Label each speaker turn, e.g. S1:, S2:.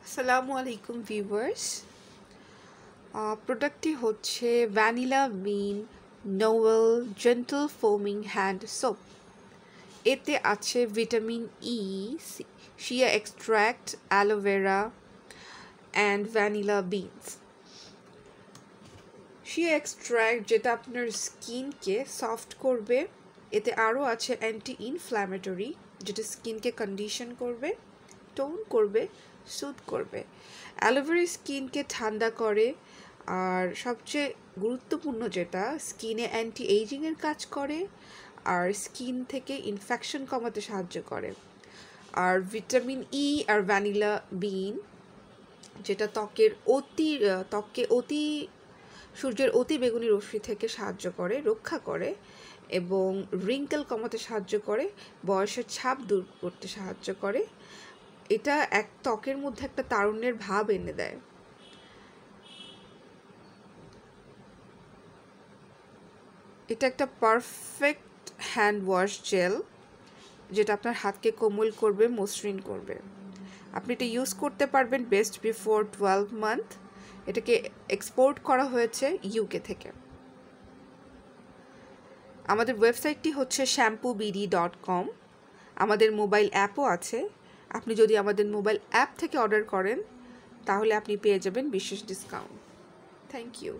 S1: আসসালামু আলাইকুম ভিউয়ার্স। প্রোডাক্টটি হচ্ছে vanilla bean noel gentle foaming hand soap. এতে আছে vitamin E, shea extract, aloe vera and vanilla beans. Shea extract যেটা আপনার স্কিনকে সফট করবে। এতে আরও আছে অ্যান্টি ইনফ্ল্যামেটরি যেটা স্কিনকে কন্ডিশন করবে, টোন করবে, সুথ করবে। অ্যালোভেরা স্কিনকে ঠান্ডা করে, আর সবচেয়ে গুরুত্বপূর্ণ যেটা স্কিনে অ্যান্টি এইজিংয়ের কাজ করে আর স্কিন থেকে ইনফেকশন কমাতে সাহায্য করে। আর ভিটামিন ই আর ভ্যানিলা বিন যেটা ত্বককে সূর্যের অতি বেগুনি রশ্মি থেকে সাহায্য করে, রক্ষা করে এবং রিঙ্কেল কমাতে সাহায্য করে, বয়সের ছাপ দূর করতে সাহায্য করে। এটা ত্বকের মধ্যে একটা তারুণ্যের ভাব এনে দেয়। এটা একটা পারফেক্ট হ্যান্ড ওয়াশ জেল যেটা আপনার হাতকে কোমল করবে, মসৃণ করবে। আপনি এটা ইউজ করতে পারবেন বেস্ট বিফোর 12 মান্থ। এটাকে এক্সপোর্ট করা হয়েছে ইউকে থেকে। আমাদের ওয়েবসাইটটি হচ্ছে shampobd.com। আমাদের মোবাইল অ্যাপও আছে। আপনি যদি আমাদের মোবাইল অ্যাপ থেকে অর্ডার করেন তাহলে আপনি পেয়ে যাবেন বিশেষ ডিসকাউন্ট। Thank you.